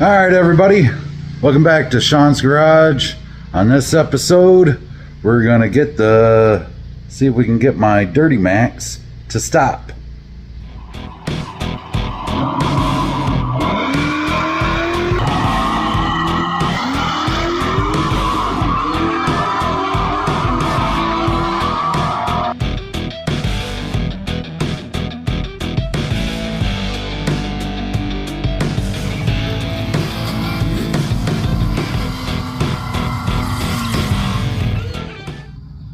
All right, everybody, welcome back to Shawn's Garage. On this episode, we're gonna see if we can get my Dirty Max to stop.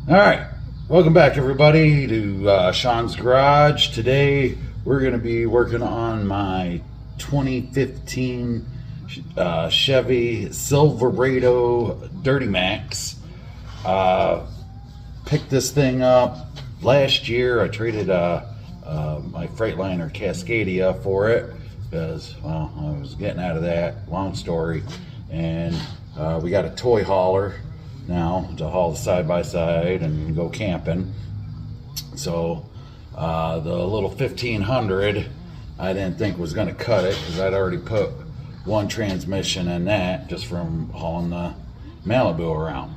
All right, welcome back everybody to Shawn's Garage. Today we're going to be working on my 2015 Chevy Silverado Dirty Max. Picked this thing up last year. I traded my Freightliner Cascadia for it because, well, I was getting out of that, long story. And we got a toy hauler now to haul the side-by-side and go camping. So the little 1500 I didn't think was going to cut it because I'd already put one transmission in that just from hauling the Malibu around.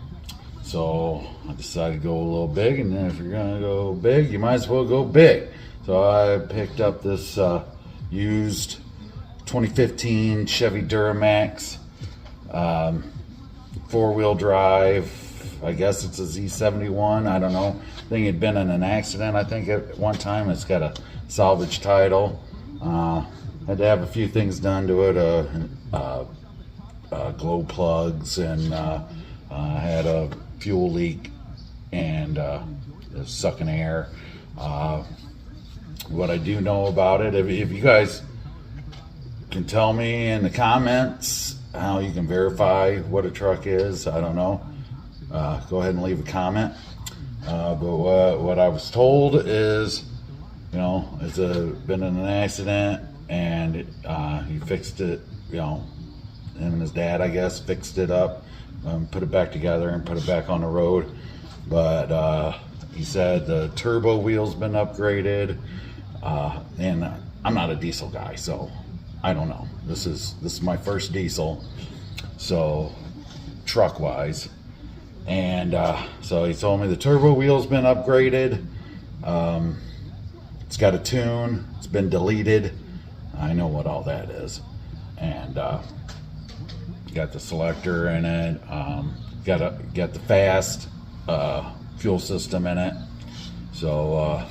So I decided to go a little big, and then if you're going to go big, you might as well go big. So I picked up this used 2015 Chevy Duramax, four-wheel drive. I guess it's a Z71. I don't know. I think it'd been in an accident. I think at one time it's got a salvage title. Had to have a few things done to it. Glow plugs, and had a fuel leak, and it was sucking air. What I do know about it, if you guys can tell me in the comments how you can verify what a truck is, I don't know. Go ahead and leave a comment. But what I was told is, you know, it's been in an accident, and he fixed it. You know, him and his dad, I guess, fixed it up, put it back together, and put it back on the road. But he said the turbo wheel's been upgraded, and I'm not a diesel guy, so I don't know. This is my first diesel, so truck wise, and so he told me the turbo wheel's been upgraded. It's got a tune. It's been deleted. I know what all that is, and got the selector in it. Got the fast fuel system in it. So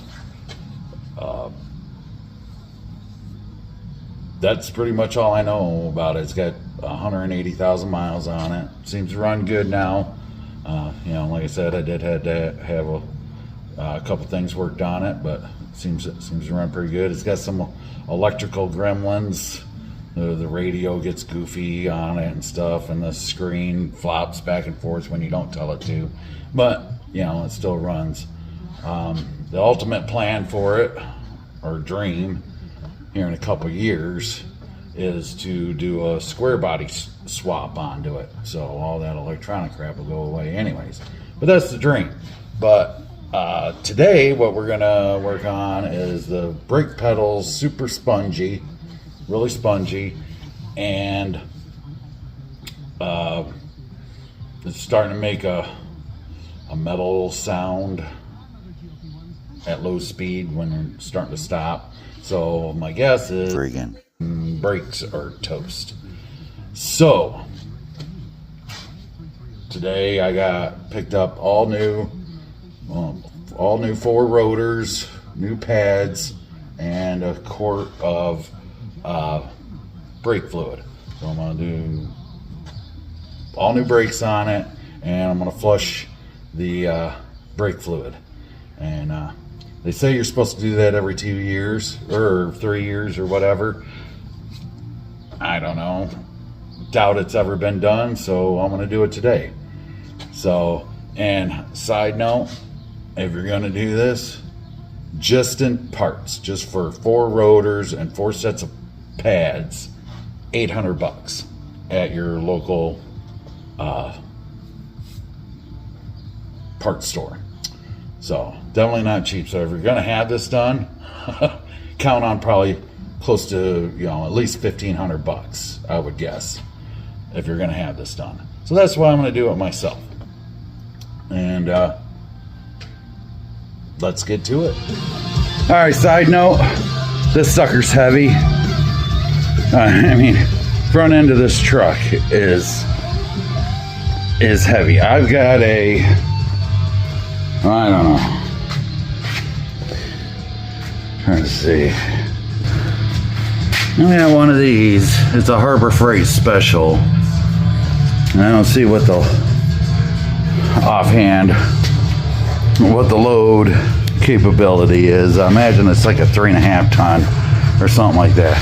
that's pretty much all I know about it. It's got 180,000 miles on it. Seems to run good now. You know, like I said, I did have to have a couple things worked on it, but it seems to run pretty good. It's got some electrical gremlins. The radio gets goofy on it and stuff, and the screen flops back and forth when you don't tell it to. But you know, it still runs. The ultimate plan for it, or dream, here in a couple years, is to do a square body swap onto it, so all that electronic crap will go away anyways. But that's the dream. But today what we're gonna work on is the brake pedals. Super spongy, really spongy, and it's starting to make a metal sound at low speed when you're starting to stop. So my guess is brakes are toast. So today I picked up all new four rotors, new pads, and a quart of brake fluid. So I'm gonna do all new brakes on it, and I'm gonna flush the brake fluid. And they say you're supposed to do that every 2 years or 3 years or whatever. I don't know. Doubt it's ever been done, so I'm gonna do it today. So, and side note, if you're gonna do this, just in parts, just for 4 rotors and 4 sets of pads, $800 at your local parts store. So definitely not cheap. So if you're gonna have this done, count on probably close to, you know, at least 1,500 bucks, I would guess, if you're going to have this done. So that's why I'm going to do it myself. And let's get to it. All right, side note, this sucker's heavy. I mean, front end of this truck is heavy. I've got a, I don't know. Trying to see. I got one of these. It's a Harbor Freight Special. And I don't see what the offhand, what the load capability is. I imagine it's like a 3.5 ton or something like that.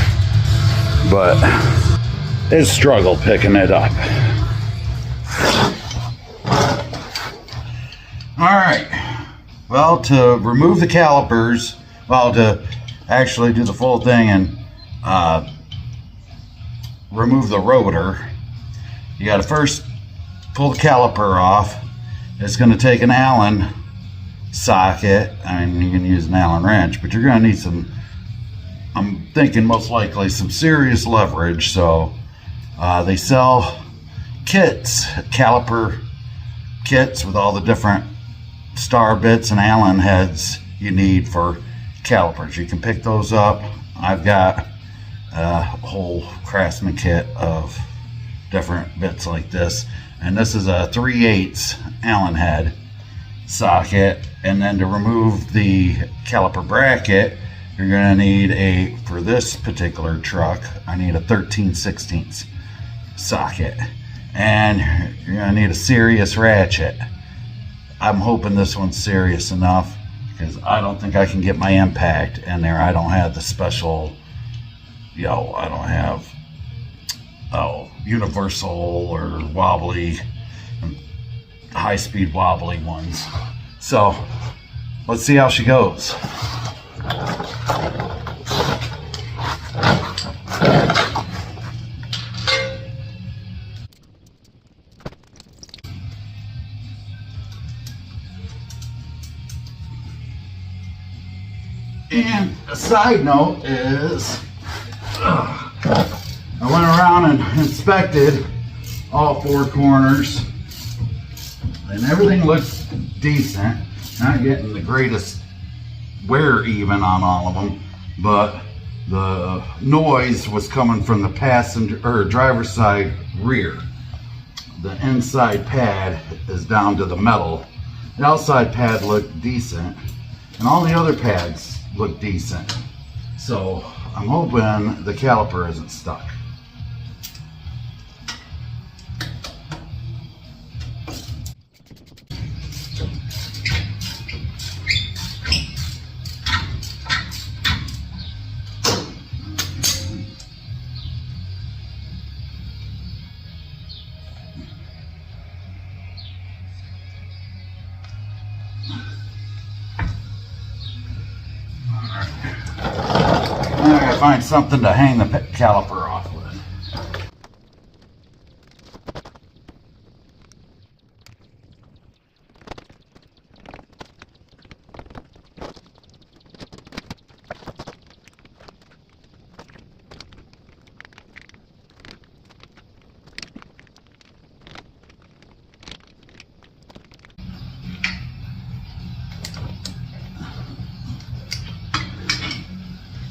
But it struggled picking it up. All right. Well, to remove the calipers, well, to actually do the full thing and remove the rotor, you got to first pull the caliper off. It's going to take an Allen socket. I mean, you can use an Allen wrench, but you're going to need some, I'm thinking most likely some serious leverage. So they sell kits, caliper kits with all the different star bits and Allen heads you need for calipers. You can pick those up. I've got a whole Craftsman kit of different bits like this, and this is a 3/8 Allen head socket. And then to remove the caliper bracket, you're going to need for this particular truck, I need a 13/16 socket, and you're going to need a serious ratchet. I'm hoping this one's serious enough, because I don't think I can get my impact in there. I don't have the special, you know, I don't have universal or wobbly, high-speed wobbly ones. So let's see how she goes. And a side note is, I went around and inspected all 4 corners, and everything looks decent. Not getting the greatest wear even on all of them, but the noise was coming from the passenger or driver's side rear. The inside pad is down to the metal. The outside pad looked decent, and all the other pads look decent. So I'm hoping the caliper isn't stuck. I gotta find something to hang the caliper off with.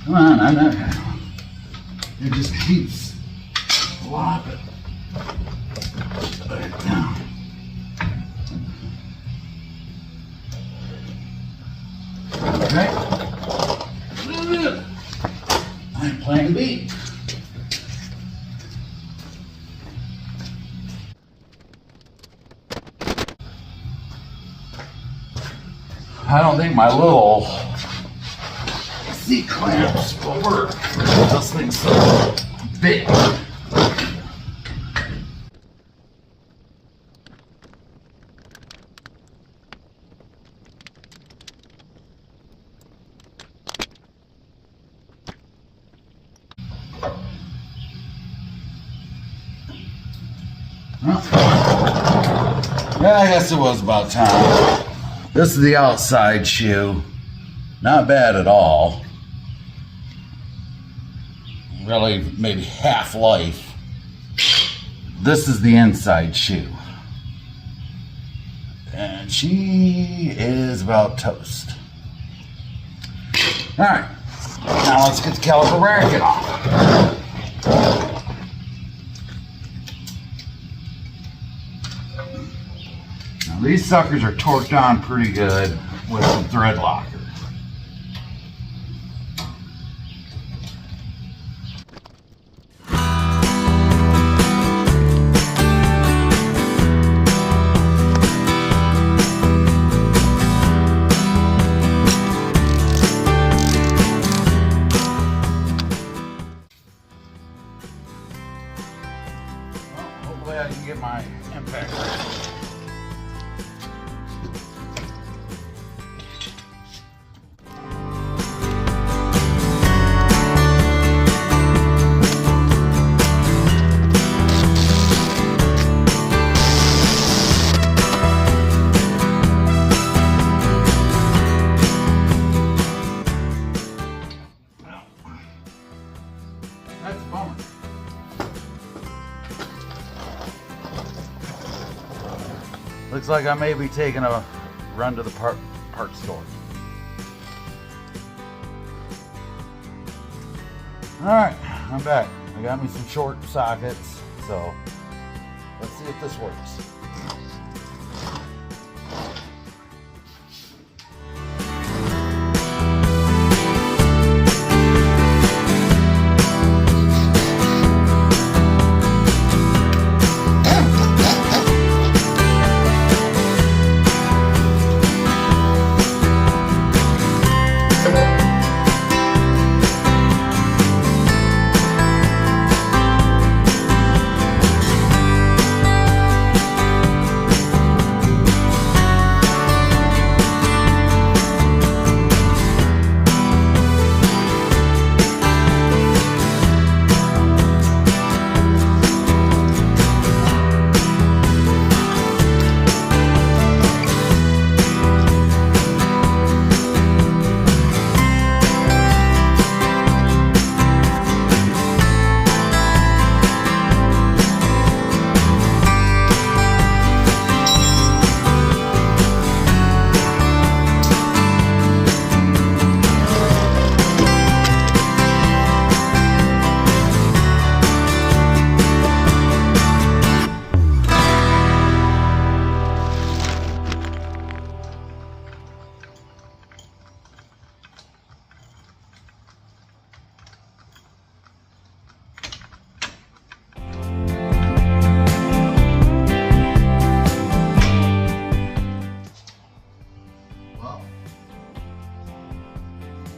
Come on, I'm not. It just keeps flopping. Put it down. Okay. I'm playing beat. I don't think my little C-clamps will work. This thing's so big. Well, yeah, I guess it was about time. This is the outside shoe. Not bad at all. really maybe half life. This is the inside shoe. And she is about toast. Alright, now let's get the caliper bracket off. Now these suckers are torqued on pretty good with some thread locker. Hopefully I can get my impact ready. That's a bummer. Looks like I may be taking a run to the parts store. Alright, I'm back. I got me some short sockets, so let's see if this works.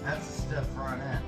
That's a stiff front end.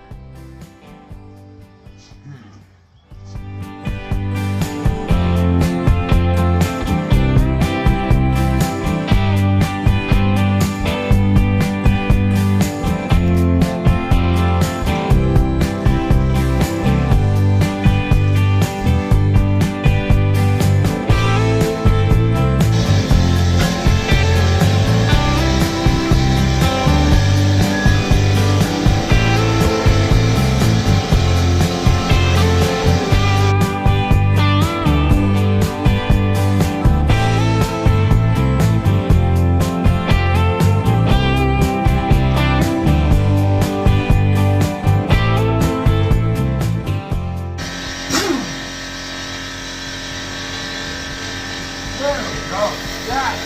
There we go. Got it.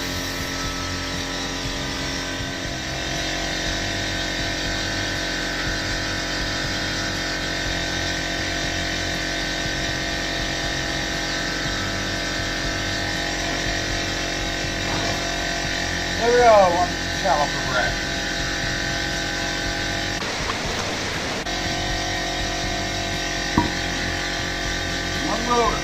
There we go. One caliper bracket. One rotor.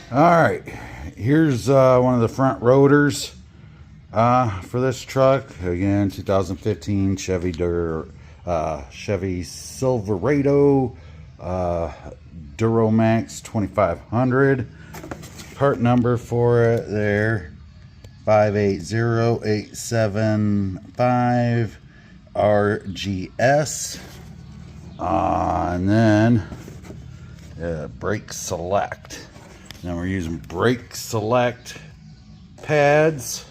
All right, here's one of the front rotors for this truck. Again, 2015 Chevy Silverado Duramax 2500. Part number for it there, 580875 RGS. And then brake select. Now we're using brake select pads.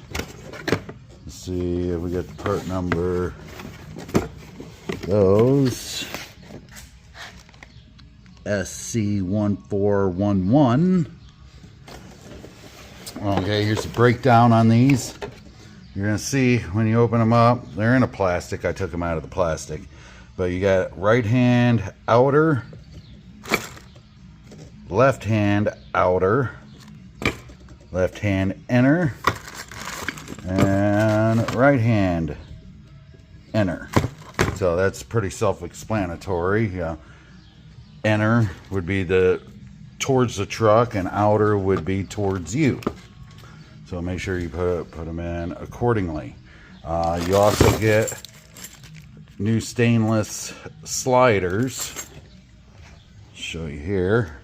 Let's see if we get the part number. Those SC1411. Okay, here's the breakdown on these. You're gonna see when you open them up, they're in a plastic. I took them out of the plastic. But you got right hand outer, left hand outer, left hand inner, and right hand inner. So that's pretty self-explanatory. Inner would be towards the truck, and outer would be towards you. So make sure you put them in accordingly. You also get new stainless sliders. Show you here.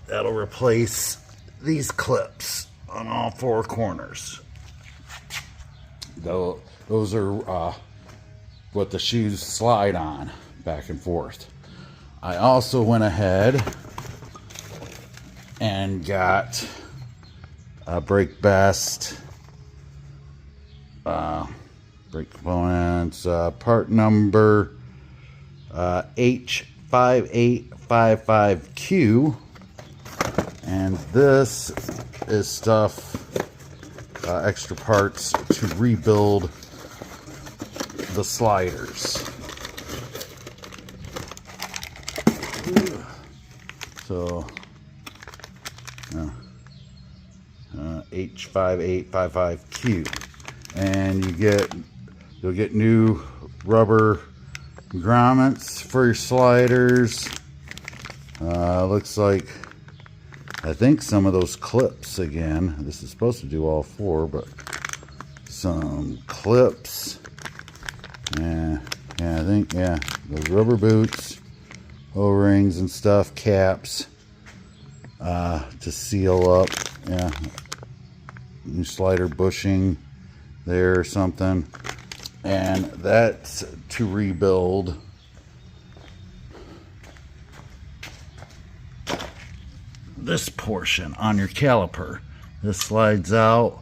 That'll replace these clips on all four corners. Those are what the shoes slide on back and forth. I also went ahead and got a Brake Best brake components, part number H5855Q, and this is stuff, extra parts to rebuild the sliders. So H5855Q, and you'll get new rubber grommets for your sliders. Looks like, I think some of those clips again. This is supposed to do all four, but some clips. I think those rubber boots, O-rings and stuff, caps to seal up. New slider bushing there or something, and that's to rebuild this portion on your caliper. This slides out,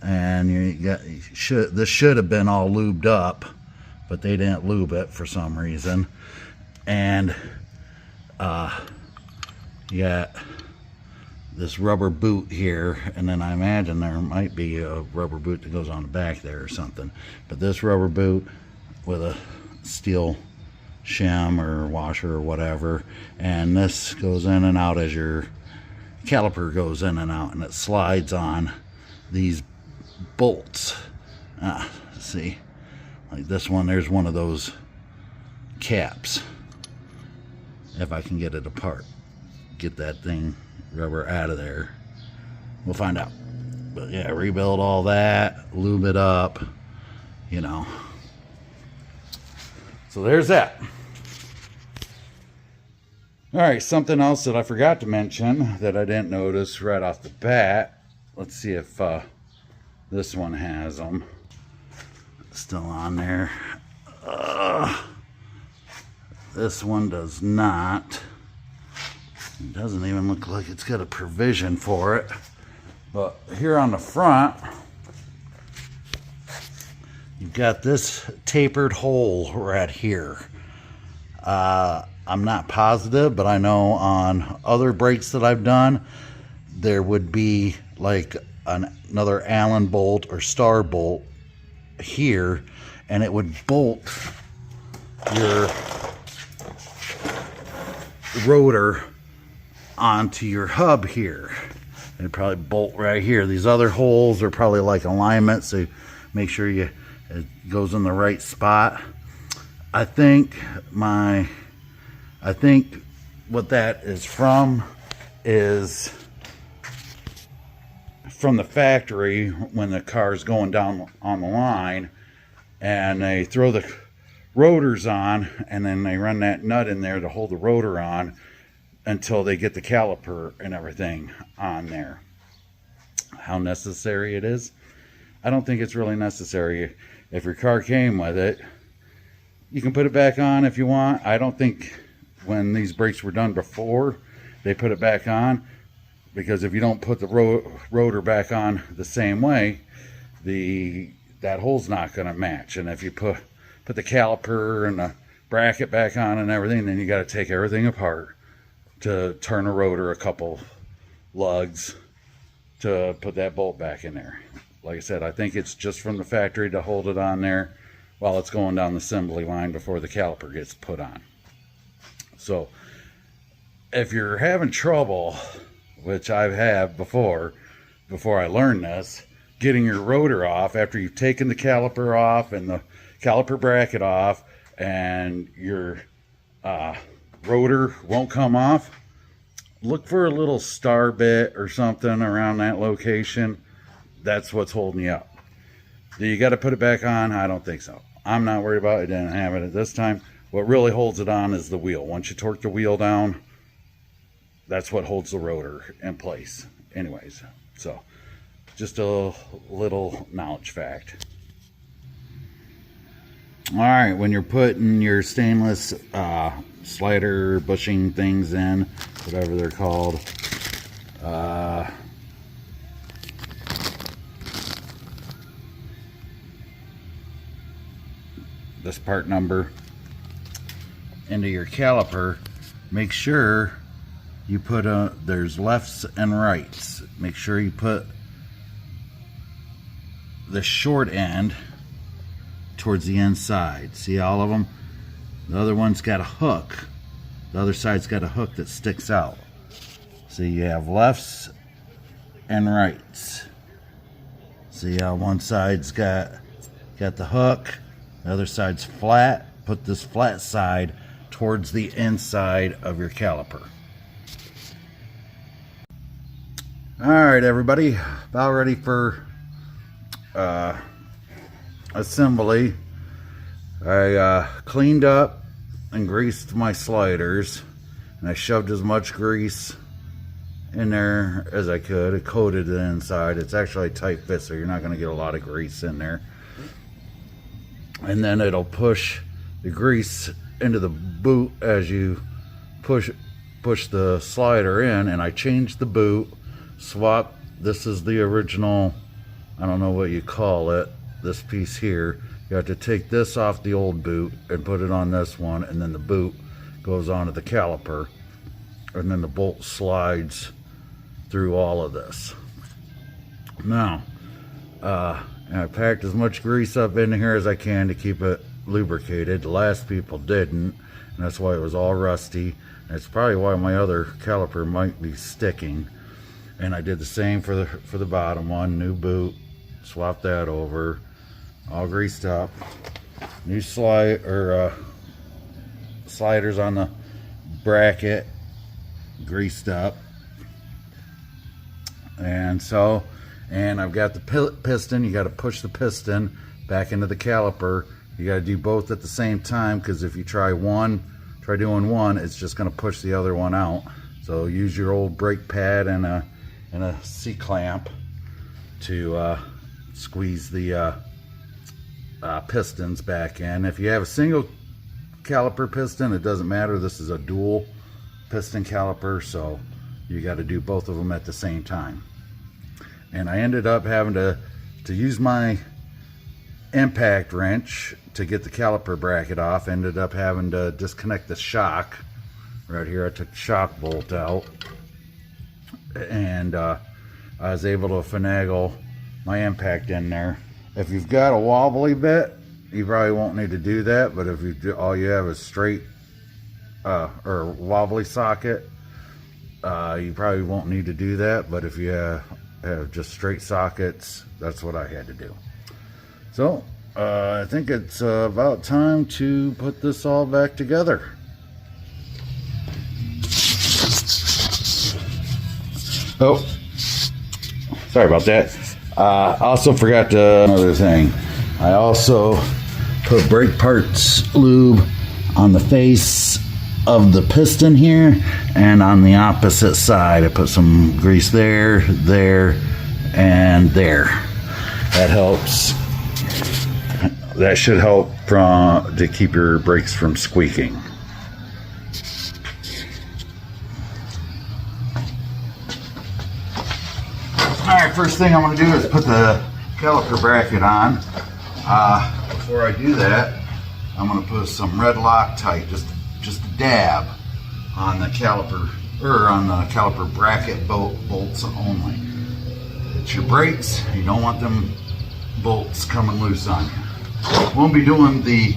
and this should have been all lubed up, but they didn't lube it for some reason. And you got this rubber boot here, and then I imagine there might be a rubber boot that goes on the back there or something. But this rubber boot with a steel shim or washer or whatever, and this goes in and out as your caliper goes in and out, and it slides on these bolts. See, like this one, there's one of those caps. If I can get it apart, get that thing rubber out of there, we'll find out. But yeah, rebuild all that, lube it up, so there's that. All right, something else that I forgot to mention that I didn't notice right off the bat. Let's see if this one has them still on there. This one does not. It doesn't even look like it's got a provision for it. But here on the front, you've got this tapered hole right here. I'm not positive, but I know on other brakes that I've done, there would be like another Allen bolt or star bolt here, and it would bolt your rotor onto your hub here. And probably bolt right here. These other holes are probably like alignment, so make sure it goes in the right spot. I think what that is from the factory when the car's going down on the line, and they throw the rotors on, and then they run that nut in there to hold the rotor on until they get the caliper and everything on there. How necessary it is? I don't think it's really necessary. If your car came with it, you can put it back on if you want. I don't think when these brakes were done before, they put it back on, because if you don't put the rotor back on the same way, that hole's not going to match. And if you put the caliper and the bracket back on and everything, then you got to take everything apart to turn a rotor a couple lugs to put that bolt back in there. Like I said, I think it's just from the factory to hold it on there while it's going down the assembly line before the caliper gets put on. So if you're having trouble, which I've had before I learned this, getting your rotor off after you've taken the caliper off and the caliper bracket off, and your rotor won't come off, look for a little star bit or something around that location. That's what's holding you up. Do you got to put it back on? I don't think so. I'm not worried about it. I didn't have it at this time. What really holds it on is the wheel. Once you torque the wheel down, that's what holds the rotor in place. Anyways, so just a little knowledge fact. All right, when you're putting your stainless slider bushing things in, whatever they're called, this part number into your caliper, make sure you put there's lefts and rights. Make sure you put the short end towards the inside. See all of them? The other one's got a hook. The other side's got a hook that sticks out. So you have lefts and rights. See how one side's got the hook, the other side's flat. Put this flat side towards the inside of your caliper. Alright everybody, about ready for assembly. I cleaned up and greased my sliders, and I shoved as much grease in there as I could. It coated the inside. It's actually a tight fit, so you're not going to get a lot of grease in there. And then it'll push the grease into the boot as you push the slider in. And I changed the boot, swap. This is the original, I don't know what you call it, this piece here. You have to take this off the old boot and put it on this one, and then the boot goes onto the caliper, and then the bolt slides through all of this. Now, I packed as much grease up in here as I can to keep it lubricated. The last people didn't, and that's why it was all rusty. That's probably why my other caliper might be sticking. And I did the same for the bottom one. New boot, swap that over, all greased up. New sliders on the bracket, greased up. And I've got the piston. You got to push the piston back into the caliper. You got to do both at the same time, because if you try doing one, it's just going to push the other one out. So use your old brake pad and a C-clamp to squeeze the pistons back in. If you have a single caliper piston, it doesn't matter. This is a dual piston caliper, so you got to do both of them at the same time. And I ended up having to use my impact wrench to get the caliper bracket off. Ended up having to disconnect the shock right here. I took the shock bolt out, and I was able to finagle my impact in there. If you've got a wobbly bit, you probably won't need to do that, but if you do, all you have is straight or wobbly socket, you probably won't need to do that. But if you have just straight sockets, that's what I had to do. So I think it's about time to put this all back together. Oh, sorry about that. I also forgot another thing. I also put brake parts lube on the face of the piston here, and on the opposite side I put some grease there, there, and there. That helps. That should help to keep your brakes from squeaking. Alright, first thing I'm going to do is put the caliper bracket on. Before I do that, I'm going to put some red Loctite, just a dab on the caliper, or on the caliper bracket bolts only. It's your brakes, you don't want them bolts coming loose on you. Won't be doing the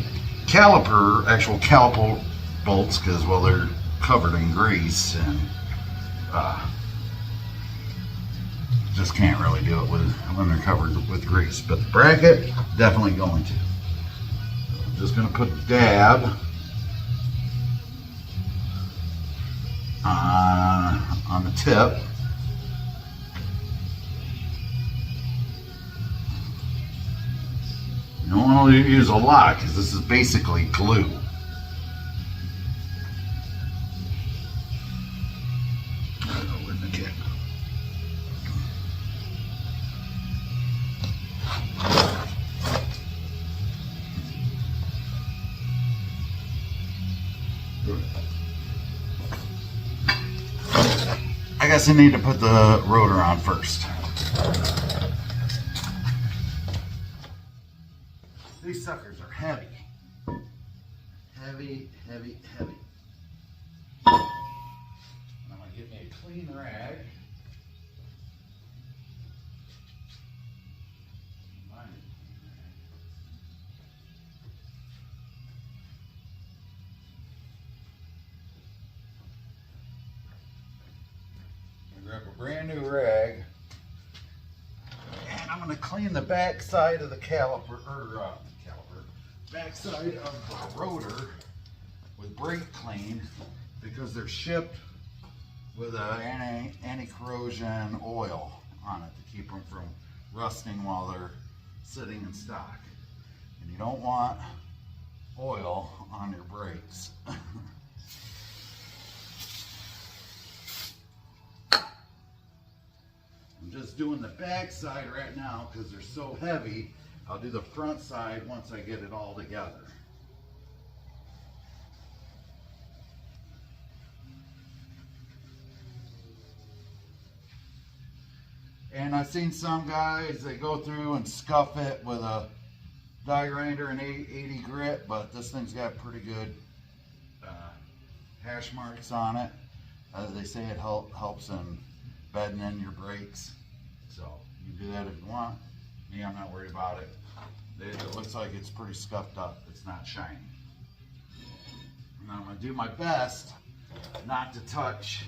actual caliper bolts, because, well, they're covered in grease, and just can't really do it when they're covered with grease. But the bracket, definitely going to. I'm just going to put a dab on the tip. You don't want to use a lot, because this is basically glue. I guess I need to put the rotor on first. These suckers are heavy. Heavy, heavy, heavy. I'm going to get me a clean rag. Grab a brand new rag, and I'm going to clean the back side of the back side of the rotor with brake clean, because they're shipped with an anti-corrosion oil on it to keep them from rusting while they're sitting in stock. And you don't want oil on your brakes. I'm just doing the back side right now because they're so heavy. I'll do the front side once I get it all together. And I've seen some guys, they go through and scuff it with a die grinder and 80 grit, but this thing's got pretty good hash marks on it. They say it helps in bedding in your brakes. So you can do that if you want. Me, I'm not worried about it. It looks like it's pretty scuffed up. It's not shiny. And I'm going to do my best not to touch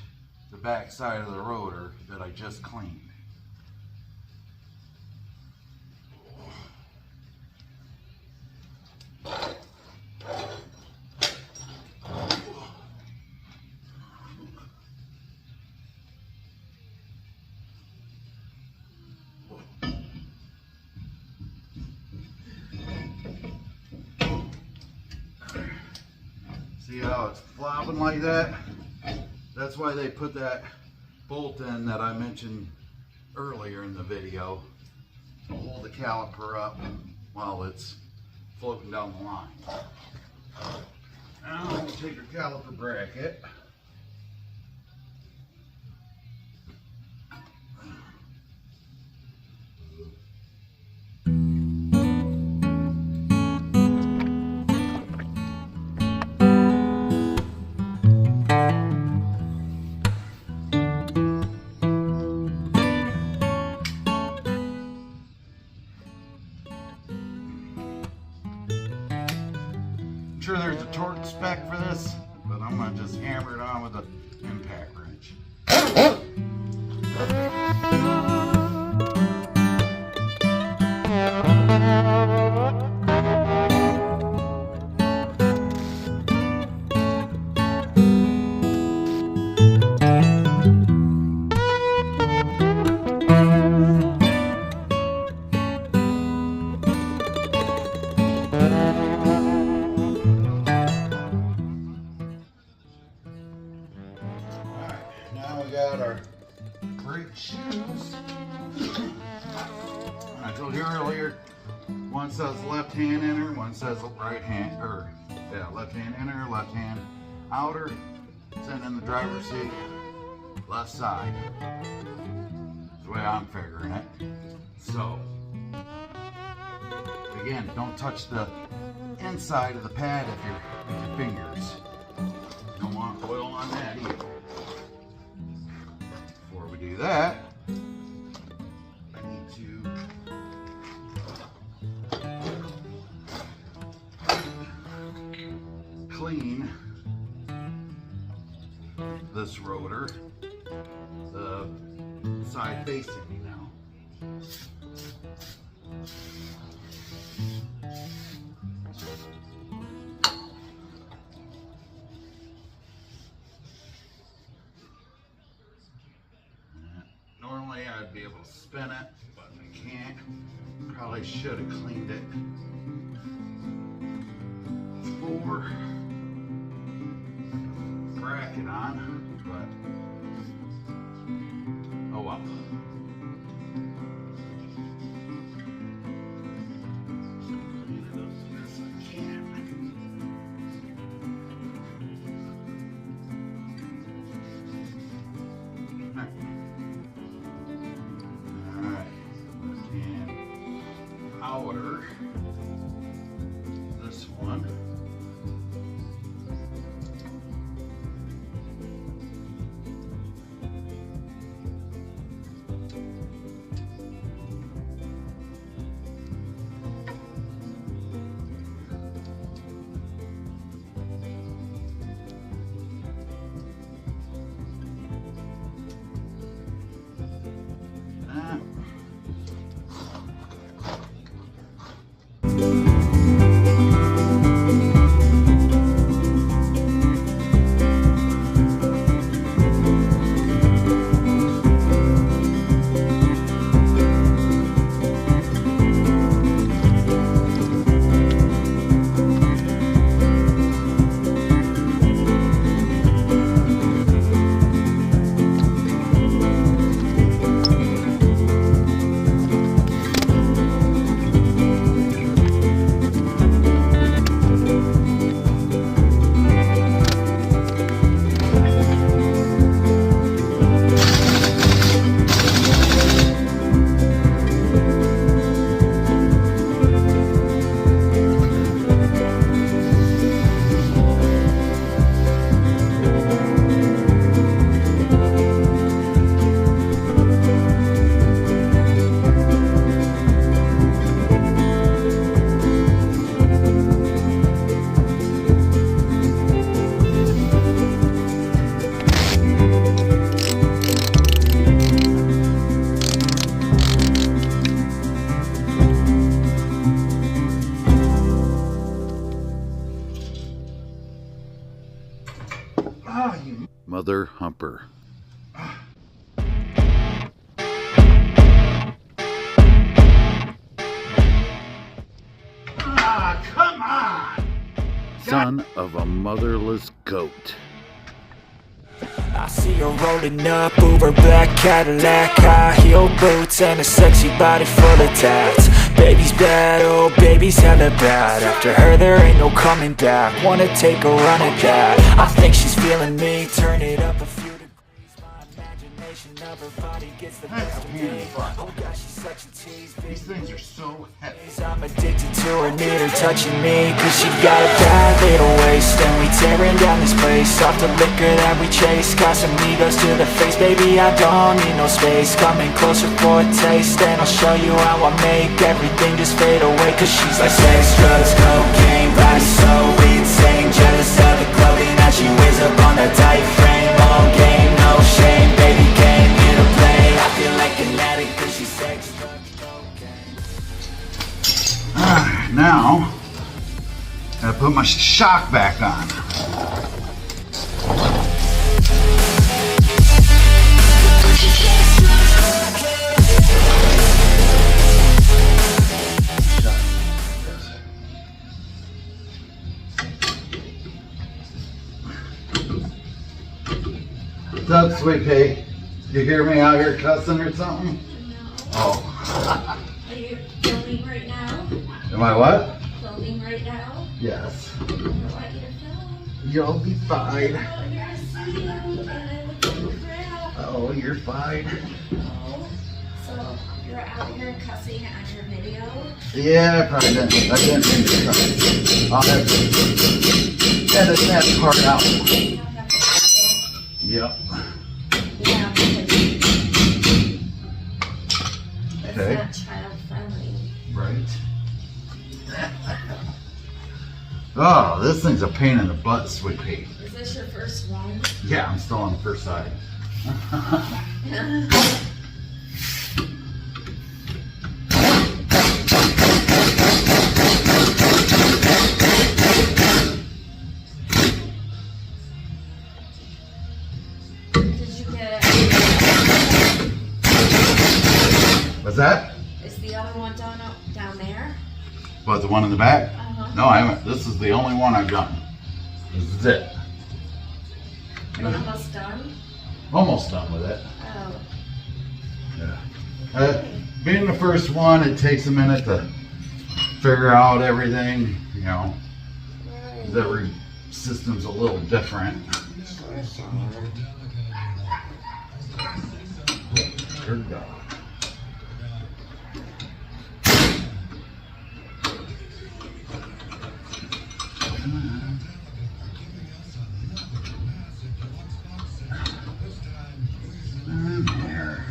the back side of the rotor that I just cleaned. See how it's flopping like that? That's why they put that bolt in that I mentioned earlier in the video to hold the caliper up while it's floating down the line. Now I'm going to take your caliper bracket. Sure there's a torque spec for this, but I'm going to just hammer it on with an impact wrench. Now we got our brake shoes. I told you earlier, one says left hand inner, one says right hand, or yeah, left hand inner, left hand outer. Sitting in the driver's seat, left side. That's the way I'm figuring it. So, again, don't touch the inside of the pad with your fingers. Don't want oil on that either. Before we do that, I need to clean this rotor, the side facing me now. Normally I'd be able to spin it, but I can't. Probably should have cleaned it before bracket on, but oh well. Clean it up as best I can. Alright, left hand outer. This one. Mother humper. Ah, come on! Son of a motherless goat. I see her rolling up, Uber black Cadillac, high heel boots and a sexy body full of tats. Baby's bad, oh baby's hella bad. After her there ain't no coming back. Wanna take a run at that. I think she's feeling me, turn it up a few degrees. My imagination of her body gets the best of me. Oh gosh, she's such a tease. These things are so heavy. I'm addicted to her, need her touching me. Cause she got a bad little waist. And we tearing down this place off the liquor that we chase. Got some egos to the face, baby, I don't need no space. Coming closer for a taste, and I'll show you how I make everything just fade away. Cause she's like sex, drugs, cocaine, body so insane. Jealous of the clothing that she wears up on that tight frame. All game, no shame, baby came here to play. I feel like an addict cause she's sex, drugs, cocaine. Now, I put my shock back on. What's up, sweet pea? You hear me out here cussing or something? No. Oh. Are you filming right now? Am I what? Filming right now? Yes. I don't want you to film. You'll be fine. Oh, here I see you, and I look like crap. Oh, you're fine. Oh, so you're out here cussing on your video? Yeah, I probably didn't. I didn't mean to cuss. I'll have to edit that part out. You don't have to edit. Yep. Yeah, because it's Okay. not child friendly. Right. Oh, this thing's a pain in the butt, sweet pea. Is this your first one? Yeah, I'm still on the first side. Did you get it? What's that? Is the other one down there? What, the one in the back? Uh-huh. No, I haven't. This is the only one I've done. This is it. Are you almost done? Almost done with it. Oh. Yeah. Being the first one, it takes a minute to figure out everything, you know. Right. Every system's a little different. Good God. There.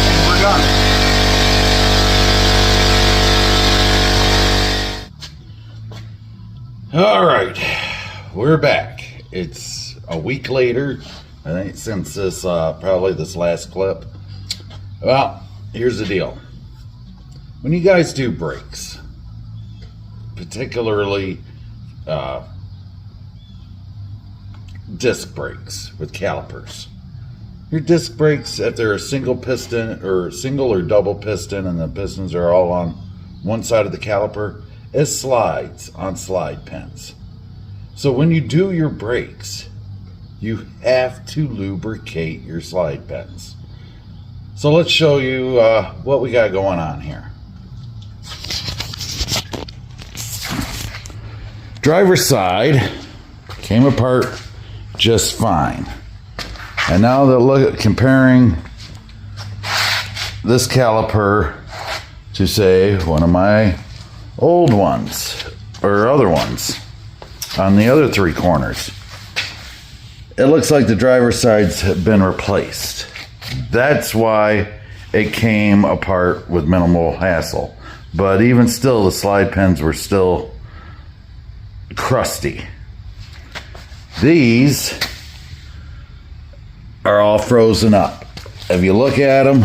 And we're done. All right, we're back. It's a week later, I think, since this probably this last clip. Well, here's the deal. When you guys do brakes, particularly disc brakes with calipers, your disc brakes, if they're a single piston or single or double piston and the pistons are all on one side of the caliper, it slides on slide pins. So when you do your brakes, you have to lubricate your slide pins. So let's show you what we got going on here. Driver's side came apart just fine. And now that look, comparing this caliper to, say, one of my old ones or other ones on the other three corners, it looks like the driver's sides have been replaced. That's why it came apart with minimal hassle. But even still, the slide pins were still crusty. These are all frozen up. If you look at them,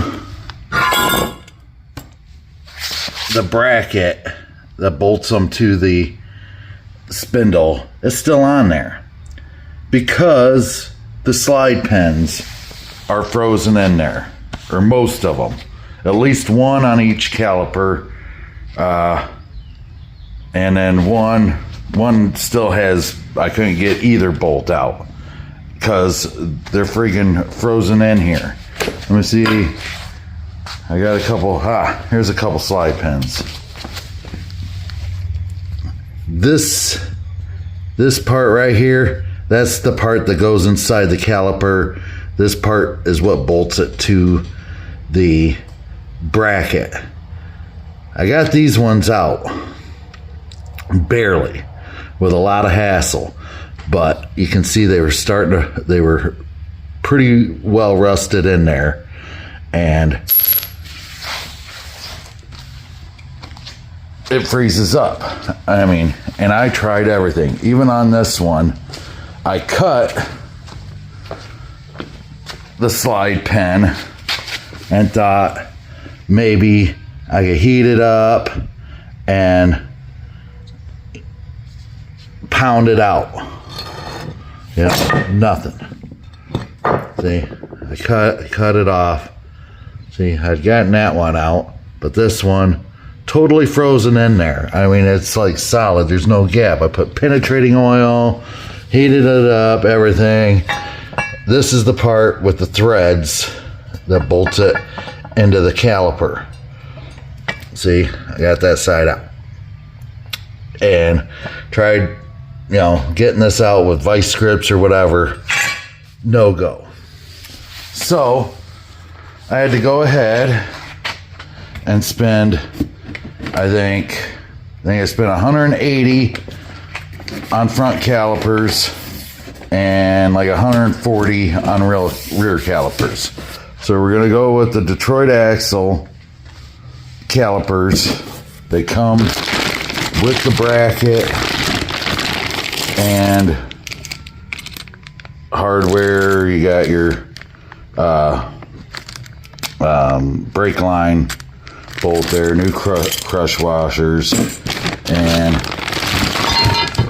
the bracket that bolts them to the spindle is still on there because the slide pins are frozen in there, or most of them, at least one on each caliper, and then one still has, I couldn't get either bolt out because they're freaking frozen in here. Let me see, I got a couple, here's a couple slide pins. This part right here, that's the part that goes inside the caliper. This part is what bolts it to the bracket. I got these ones out, barely, with a lot of hassle, but you can see they were pretty well rusted in there, and it freezes up. I mean, and I tried everything. Even on this one, I cut the slide pin and thought, maybe I could heat it up and pound it out. Nothing. See, I cut it off. See, I'd gotten that one out, but this one totally frozen in there. I mean, it's like solid. There's no gap. I put penetrating oil, heated it up, everything. This is the part with the threads that bolts it into the caliper. See, I got that side out. And tried, getting this out with vice grips or whatever. No go. So I had to go ahead and spend, I think I spent 180 on front calipers and like 140 on rear calipers. So we're gonna go with the Detroit axle calipers. They come with the bracket and hardware. You got your brake line bolt there, new crush washers, and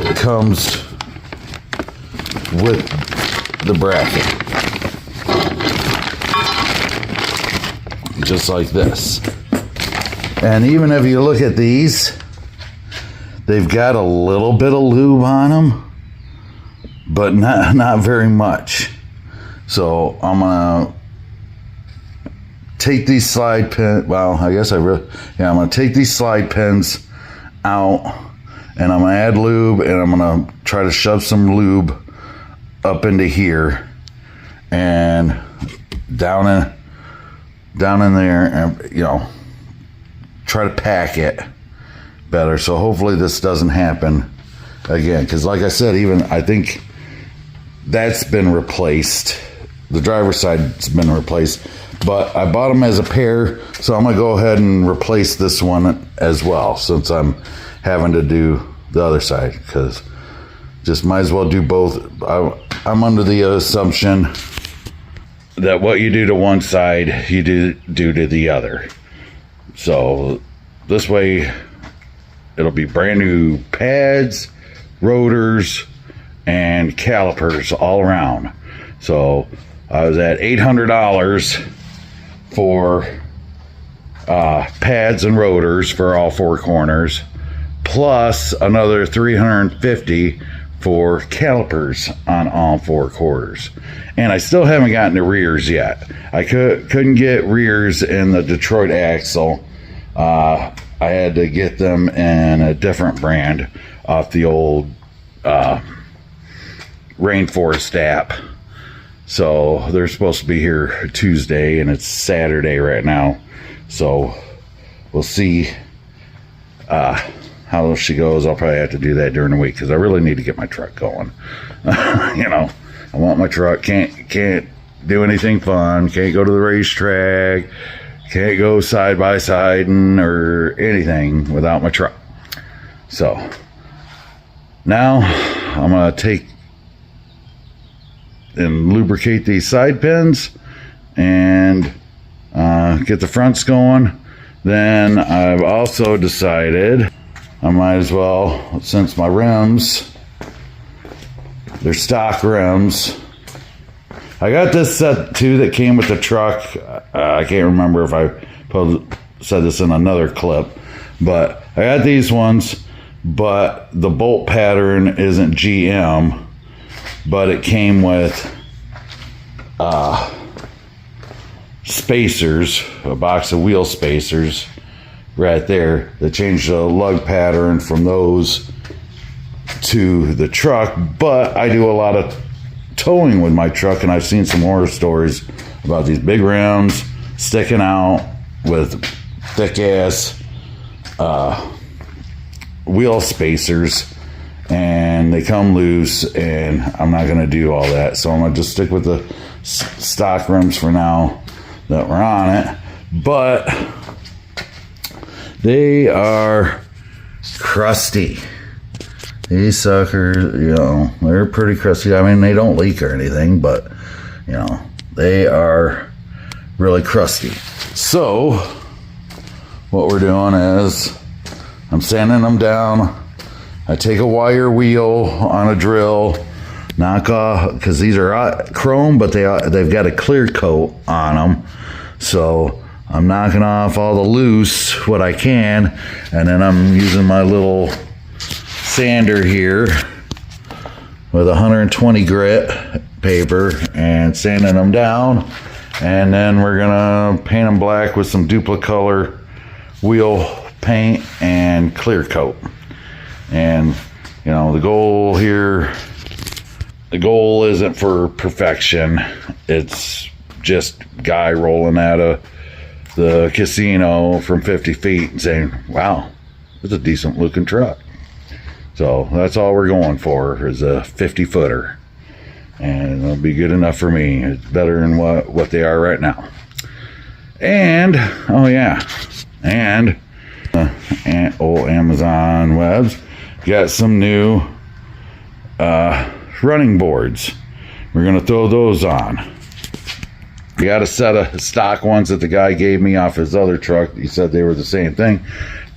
it comes with the bracket, just like this. And even if you look at these, they've got a little bit of lube on them, but not very much. So I'm gonna take these slide pins. Well, I guess I'm gonna take these slide pins out, and I'm gonna add lube, and I'm gonna try to shove some lube up into here and down in there, and try to pack it better. So hopefully this doesn't happen again, because like I said, even I think that's been replaced. The driver's side's been replaced, but I bought them as a pair, so I'm gonna go ahead and replace this one as well, since I'm having to do the other side, because just might as well do both. I'm under the assumption that what you do to one side, you do to the other. So this way, it'll be brand new pads, rotors, and calipers all around. So I was at $800 for pads and rotors for all four corners, plus another $350 for calipers on all four quarters. And I still haven't gotten the rears yet. I couldn't get rears in the Detroit axle. I had to get them in a different brand off the old Rainforest app. So they're supposed to be here Tuesday, and it's Saturday right now. So we'll see how she goes. I'll probably have to do that during the week, because I really need to get my truck going. I want my truck. Can't do anything fun. Can't go to the racetrack. Can't go side by side or anything without my truck. So now I'm gonna take and lubricate these side pins and get the fronts going. Then I've also decided I might as well, since my rims, they're stock rims. I got this set too that came with the truck. I can't remember if I said this in another clip, but I got these ones, but the bolt pattern isn't GM, but it came with spacers, a box of wheel spacers right there that changed the lug pattern from those to the truck. But I do a lot of towing with my truck, and I've seen some horror stories about these big rims sticking out with thick ass wheel spacers, and they come loose, and I'm not going to do all that. So I'm going to just stick with the stock rims for now that we're on it. But they are crusty. These suckers, they're pretty crusty. I mean, they don't leak or anything, but they are really crusty. So what we're doing is I'm sanding them down. I take a wire wheel on a drill, knock off, because these are chrome, but they've got a clear coat on them. So I'm knocking off all the loose, what I can, and then I'm using my little sander here with 120 grit paper and sanding them down. And then we're gonna paint them black with some Duplicolor wheel paint and clear coat. And you know, the goal here, the goal isn't for perfection. It's just guy rolling out of the casino from 50 feet and saying, wow, it's a decent looking truck. So that's all we're going for, is a 50 footer. And it'll be good enough for me. It's better than what they are right now. And, oh yeah, and old Amazon webs got some new running boards. We're gonna throw those on. We got a set of stock ones that the guy gave me off his other truck. He said they were the same thing,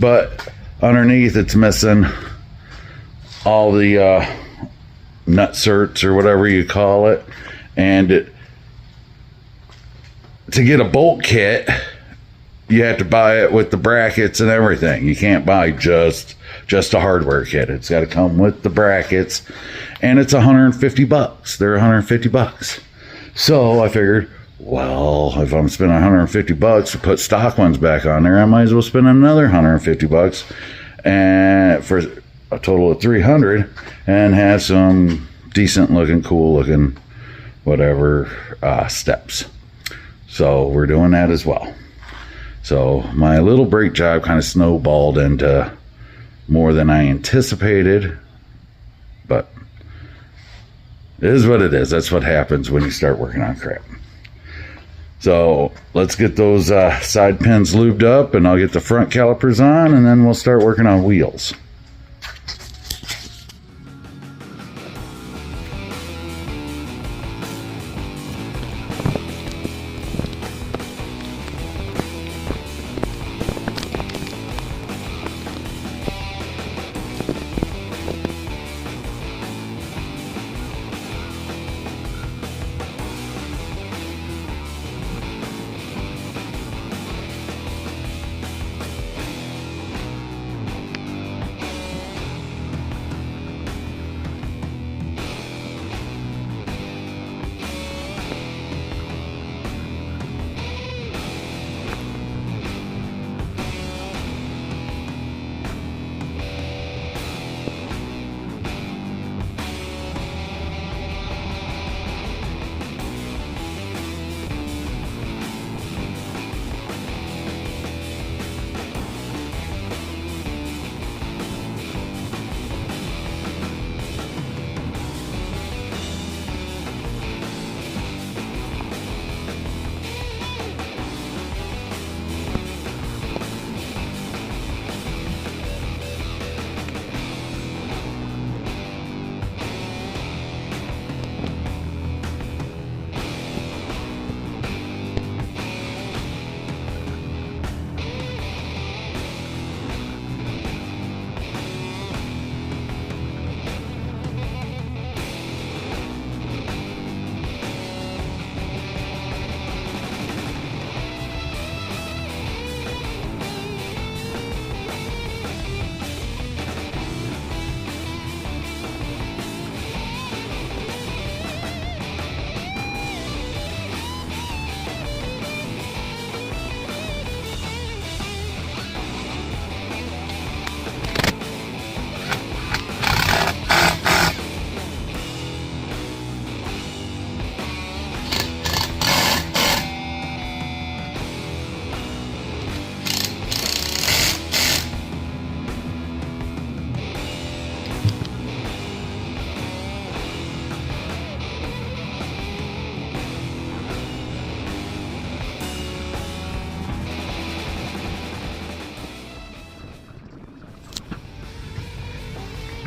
but underneath it's missing all the nut certs or whatever you call it. And to get a bolt kit, you have to buy it with the brackets and everything. You can't buy just a hardware kit. It's got to come with the brackets, and it's $150. They're $150. So I figured, well, if I'm spending $150 to put stock ones back on there, I might as well spend another $150 and for a total of $300 and have some decent looking, cool looking, whatever steps. So we're doing that as well. So my little brake job kind of snowballed into more than I anticipated, but it is what it is. That's what happens when you start working on crap. So let's get those side pins lubed up, and I'll get the front calipers on, and then we'll start working on wheels.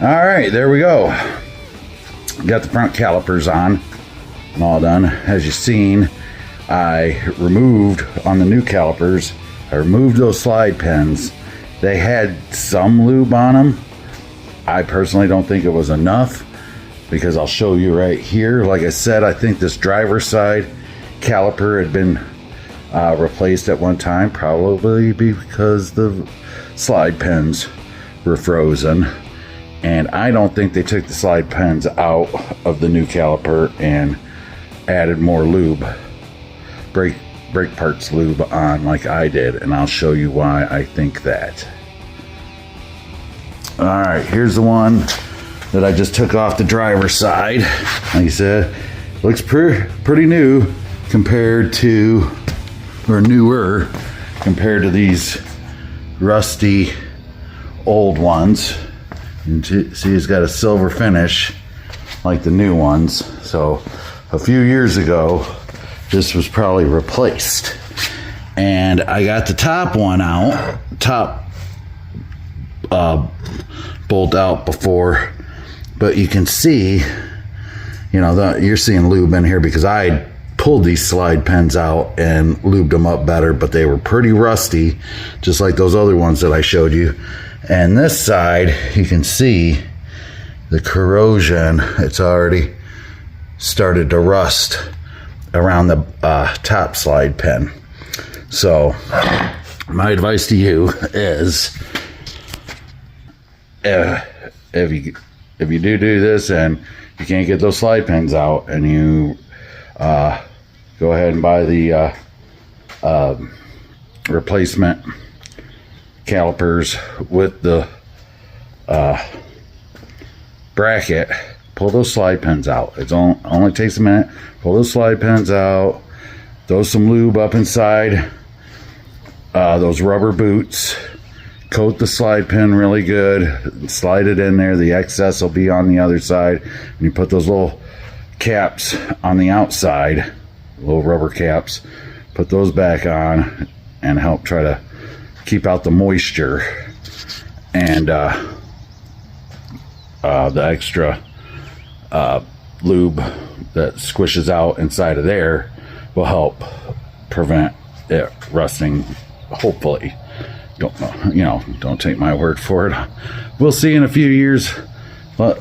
All right, there we go. Got the front calipers on and all done. As you've seen, I removed on the new calipers, I I removed those slide pins. They had some lube on them. I personally don't think it was enough, because I'll show you right here. Like I said, I think this driver's side caliper had been replaced at one time, probably because the slide pins were frozen. And I don't think they took the slide pins out of the new caliper and added more lube, brake parts lube on like I did, and I'll show you why I think that. All right, here's the one that I just took off the driver's side. Like I said, looks pretty new compared to, or newer compared to these rusty old ones. And see, it's got a silver finish like the new ones. So a few years ago, this was probably replaced. And I got the top one out, bolt out before, but you can see, you know, you're seeing lube in here because I pulled these slide pins out and lubed them up better, but they were pretty rusty, just like those other ones that I showed you. And this side, you can see the corrosion. It's already started to rust around the top slide pin. So my advice to you is, if you do this and you can't get those slide pins out, and you go ahead and buy the replacement calipers with the bracket, pull those slide pins out. It only takes a minute. Pull those slide pins out, throw some lube up inside those rubber boots, coat the slide pin really good, slide it in there. The excess will be on the other side. And you put those little caps on the outside, little rubber caps, put those back on and help try to keep out the moisture, and the extra lube that squishes out inside of there will help prevent it rusting, hopefully. Don't take my word for it. We'll see in a few years when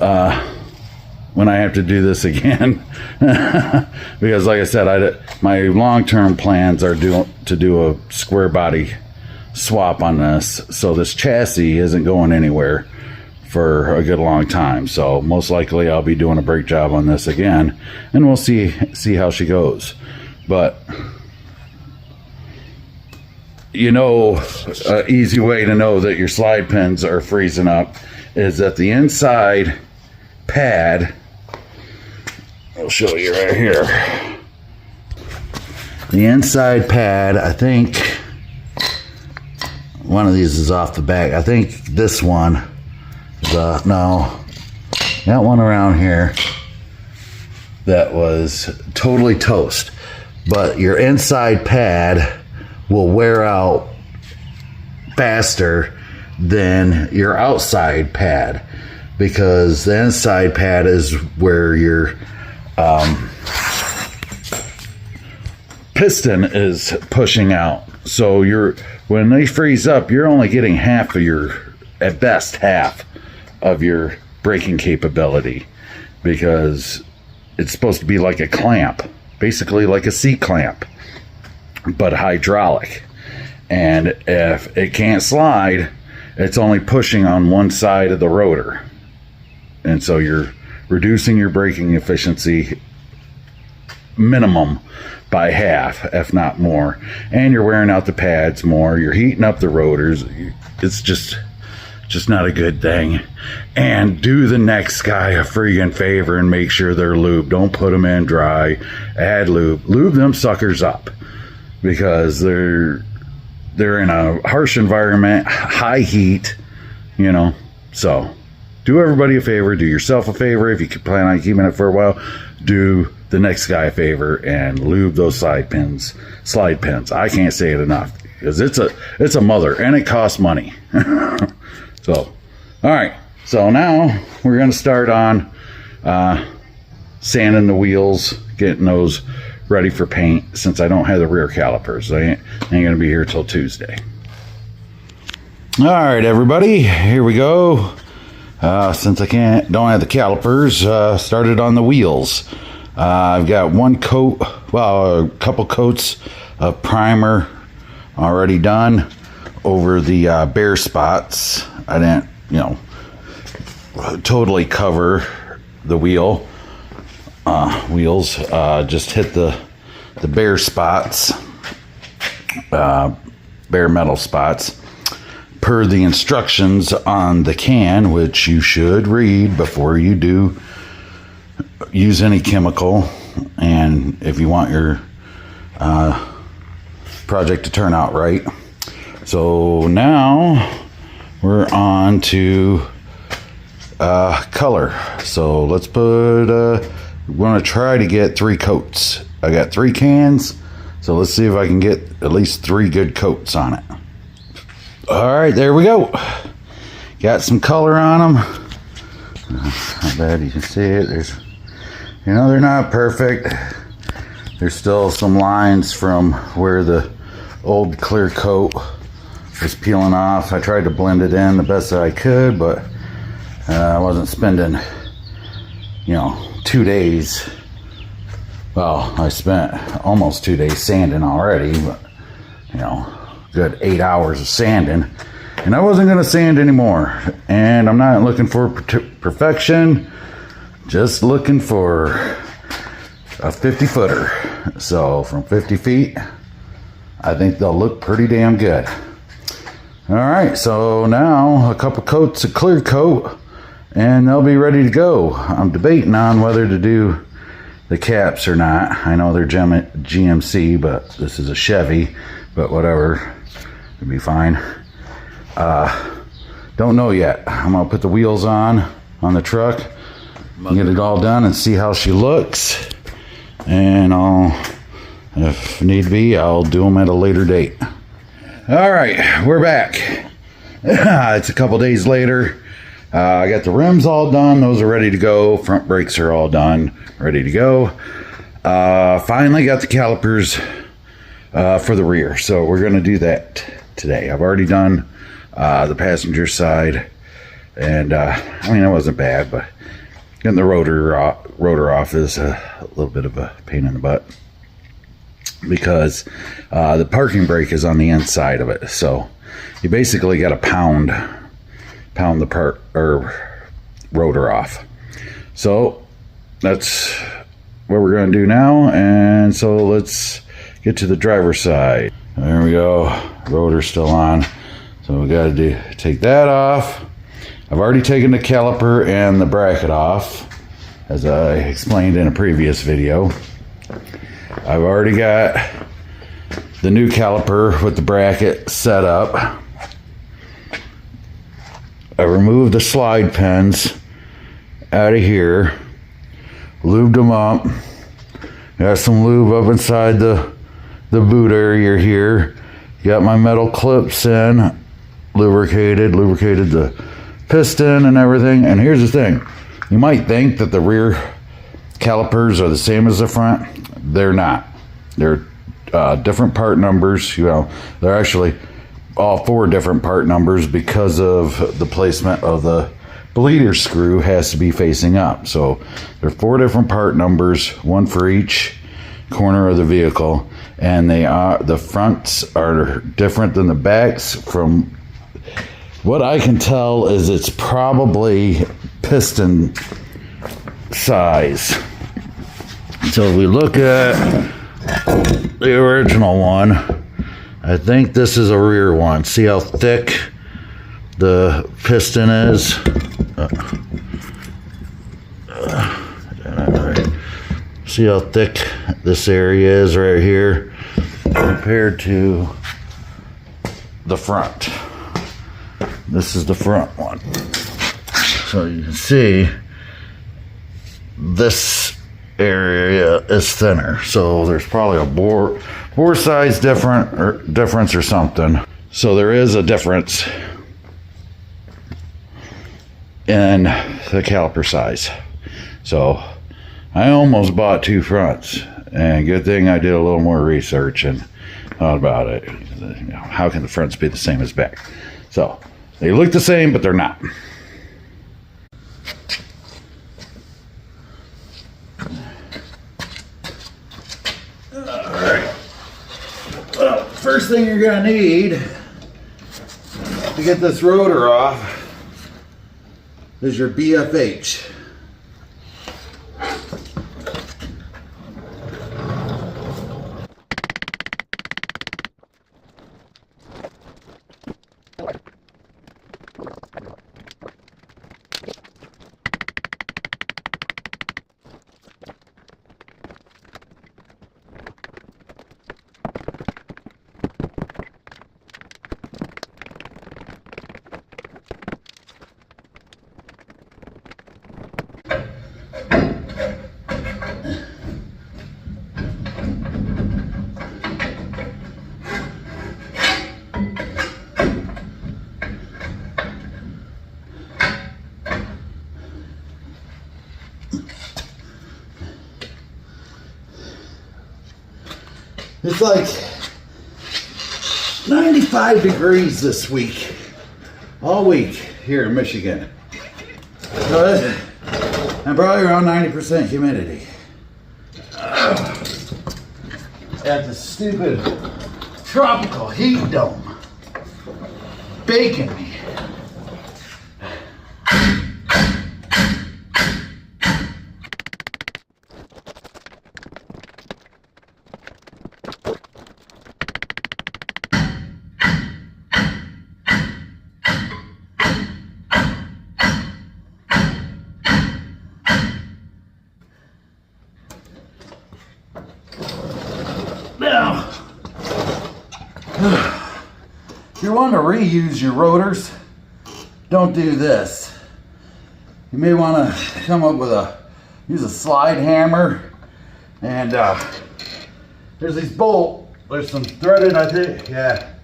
I have to do this again. Because like I said, my long-term plans are to do a square body swap on this, so this chassis isn't going anywhere for a good long time. So most likely I'll be doing a brake job on this again, and we'll see how she goes. But an easy way to know that your slide pins are freezing up is that the inside pad, I'll show you right here, the inside pad, I think one of these is off the back. I think this one is no, that one around here, that was totally toast. But your inside pad will wear out faster than your outside pad, because the inside pad is where your piston is pushing out. So when they freeze up, you're only getting half of at best half of your braking capability, because it's supposed to be like a clamp, basically like a C-clamp, but hydraulic. And if it can't slide, it's only pushing on one side of the rotor. And so you're reducing your braking efficiency minimum by half, if not more. And you're wearing out the pads more. You're heating up the rotors. It's just not a good thing. And do the next guy a freaking favor and make sure they're lubed. Don't put them in dry. Add lube. Lube them suckers up, because they're in a harsh environment, high heat, So do everybody a favor. Do yourself a favor. If you plan on keeping it for a while, do the next guy a favor and lube those slide pins. I can't say it enough, because it's a mother, and it costs money. So, all right. So now we're going to start on sanding the wheels, getting those ready for paint since I don't have the rear calipers. I ain't gonna be here till Tuesday. All right, everybody, here we go. Since I don't have the calipers, started on the wheels. I've got one coat, well, a couple coats of primer already done over the bare spots. I didn't, totally cover the wheels. Just hit the bare spots, bare metal spots, per the instructions on the can, which you should read before you do use any chemical, and if you want your project to turn out right. So now we're on to color. So let's put we want to try to get 3 coats. I got 3 cans, so let's see if I can get at least 3 good coats on it. All right, there we go. Got some color on them. Not bad, you can see it. There's, they're not perfect. There's still some lines from where the old clear coat was peeling off. I tried to blend it in the best that I could, but I wasn't spending, 2 days. Well, I spent almost 2 days sanding already, but, good 8 hours of sanding. And I wasn't going to sand anymore. And I'm not looking for perfection, just looking for a 50-footer. So from 50 feet, I think they'll look pretty damn good. All right, so now a couple coats of clear coat and they'll be ready to go. I'm debating on whether to do the caps or not. I know they're GMC, but this is a Chevy, but whatever, it'll be fine. Don't know yet. I'm gonna put the wheels on the truck, get it all done and see how she looks, and if need be, I'll do them at a later date. All right, we're back. It's a couple days later. I got the rims all done. Those are ready to go. Front brakes are all done, ready to go. Finally got the calipers for the rear. So we're going to do that today. I've already done the passenger side. And it wasn't bad, but getting the rotor off is a little bit of a pain in the butt, because the parking brake is on the inside of it. So you basically got to pound the rotor off. So that's what we're going to do now. And so let's get to the driver's side. There we go. Rotor's still on. So we got to take that off. I've already taken the caliper and the bracket off, as I explained in a previous video. I've already got the new caliper with the bracket set up. I removed the slide pins out of here, lubed them up, got some lube up inside the boot area here, got my metal clips in, lubricated the piston and everything. And here's the thing, you might think that the rear calipers are the same as the front. They're not. They're different part numbers. They're actually all 4 different part numbers because of the placement of the bleeder screw has to be facing up. So there are 4 different part numbers, one for each corner of the vehicle, and the fronts are different than the backs. From what I can tell is it's probably piston size. So if we look at the original one, I think this is a rear one. See how thick the piston is? See how thick this area is right here compared to the front. This is the front one. So you can see this area is thinner. So there's probably a bore size difference or something. So there is a difference in the caliper size. So I almost bought 2 fronts, And good thing I did a little more research and thought about it. You know, how can the fronts be the same as back? So they look the same, but they're not. Alright. Well, first thing you're gonna need to get this rotor off is your BFH. It's like 95 degrees this week, all week here in Michigan. So I'm probably around 90% humidity. At the stupid tropical heat dome, baking me. Now, if you want to reuse your rotors, don't do this. You may want to come up with use a slide hammer, and there's there's some threaded, I think, yeah,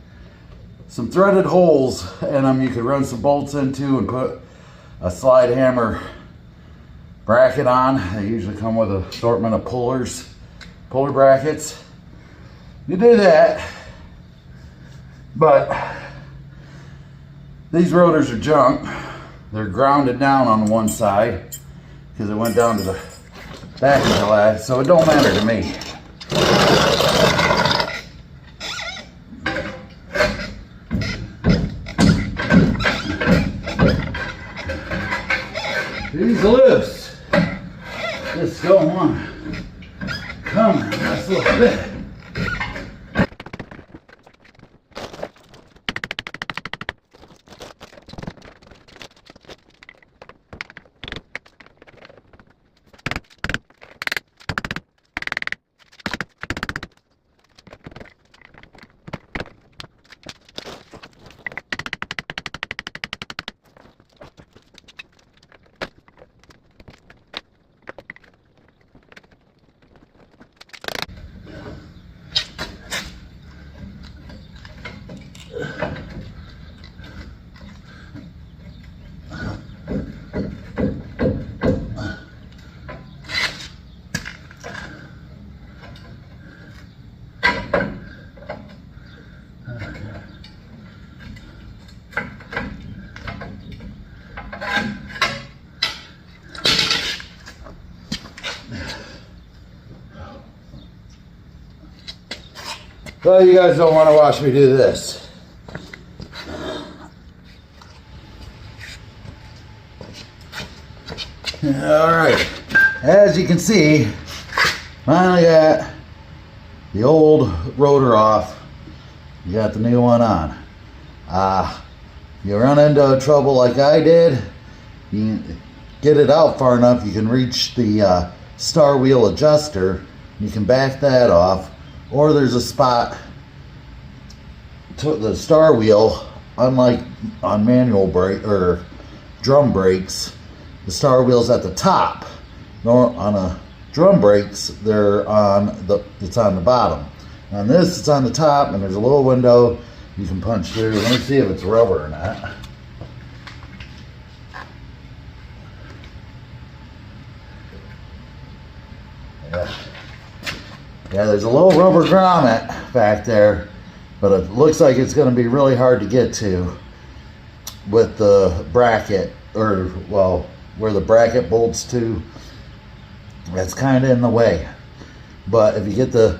some threaded holes in them you could run some bolts into and put a slide hammer bracket on. They usually come with an assortment of puller brackets. You do that, but these rotors are junk. They're grounded down on one side because it went down to the back of the last, so it don't matter to me. These loose. Just go on. Come on, just a little bit. Well, you guys don't want to watch me do this. Alright, as you can see, finally got the old rotor off. You got the new one on. You run into trouble like I did, you get it out far enough, you can reach the star wheel adjuster. You can back that off. Or there's a spot to the star wheel, unlike on manual brake or drum brakes, the star wheel's at the top. Nor on a drum brakes, it's on the bottom. On this, it's on the top, and there's a little window you can punch through. Let me see if it's rubber or not. Yeah. Yeah, there's a little rubber grommet back there, but it looks like it's going to be really hard to get to with the bracket, or well, where the bracket bolts to. That's kind of in the way. But if you get the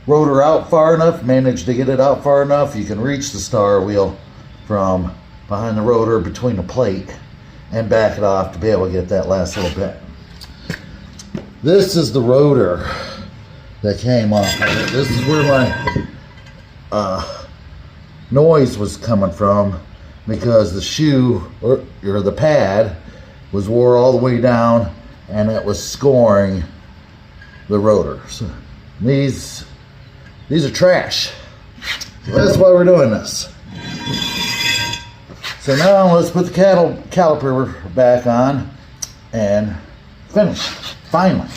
rotor out far enough, manage to get it out far enough, you can reach the star wheel from behind the rotor between the plate and back it off to be able to get that last little bit. This is the rotor that came off of it. This is where my noise was coming from, because the shoe or the pad was wore all the way down and it was scoring the rotor. So these are trash. So that's why we're doing this. So now let's put the caliper back on and finish, finally.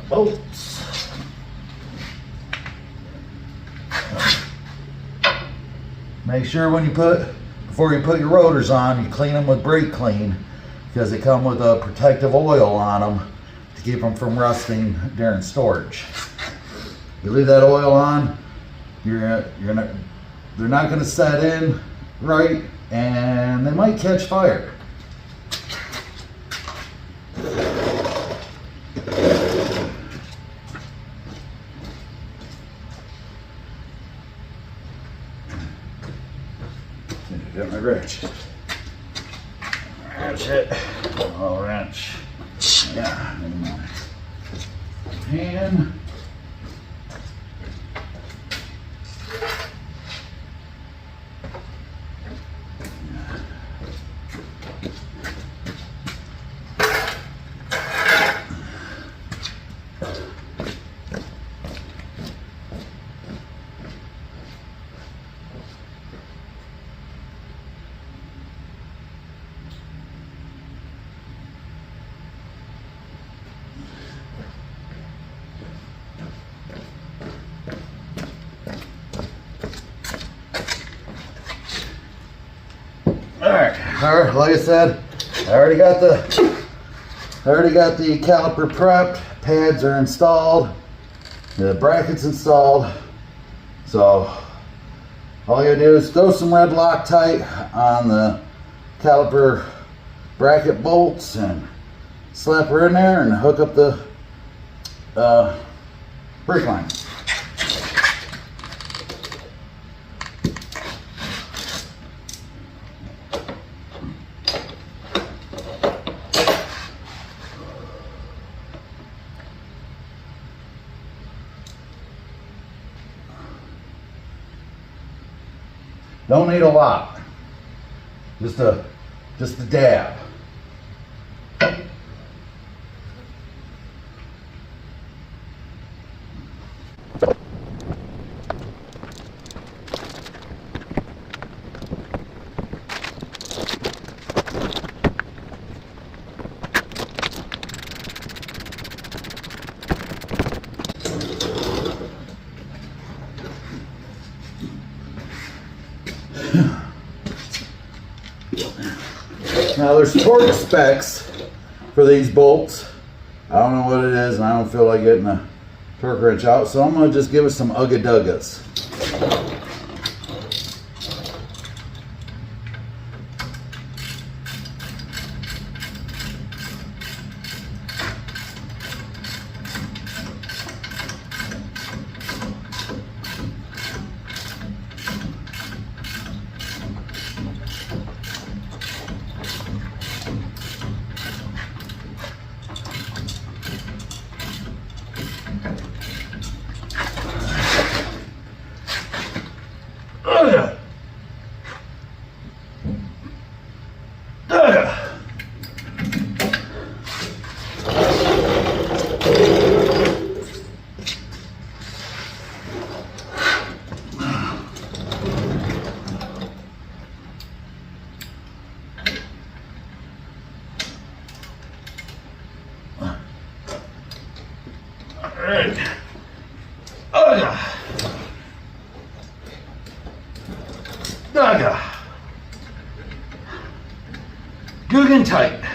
Bolts. Make sure before you put your rotors on, you clean them with brake clean, because they come with a protective oil on them to keep them from rusting during storage. You leave that oil on, they're not going to set in right, and they might catch fire. Got my wrench. Oh, wrench. Yeah. Hand. Alright, like I said, I already got the caliper prepped, pads are installed, the brackets installed. So all you gotta do is throw some red Loctite on the caliper bracket bolts and slap her in there and hook up the brake line. Don't need a lot, just a dab. Now there's torque specs for these bolts. I don't know what it is, and I don't feel like getting a torque wrench out, so I'm gonna just give it some ugga-duggas. Guggenheit.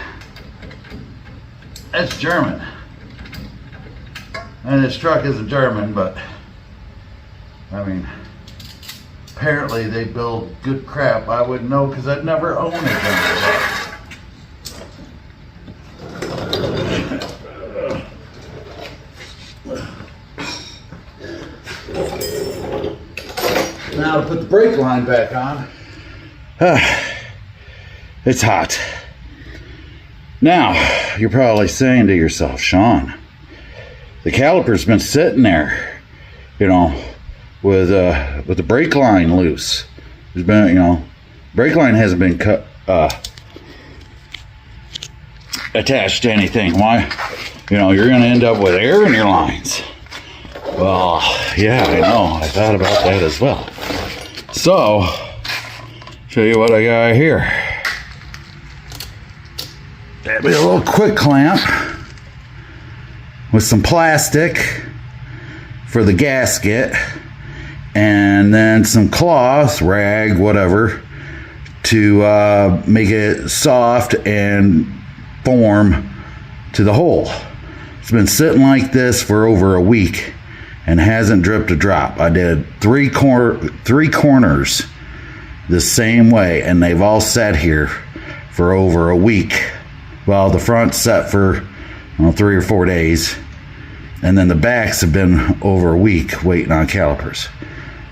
That's German. And this truck isn't German, but I mean, apparently they build good crap. I wouldn't know because I'd never own it. Now to put the brake line back on. It's hot. Now, you're probably saying to yourself, Shawn, the caliper's been sitting there, you know, with the brake line loose. There's been, you know, brake line hasn't been cut, attached to anything. Why? You know, you're going to end up with air in your lines. Well, yeah, I know. I thought about that as well. So, show you what I got here. That'd be a little quick clamp with some plastic for the gasket, and then some cloth, rag, whatever, to make it soft and form to the hole. It's been sitting like this for over a week and hasn't dripped a drop. I did three corners the same way, and they've all sat here for over a week. Well, the front's set for 3 or 4 days, and then the backs have been over a week waiting on calipers.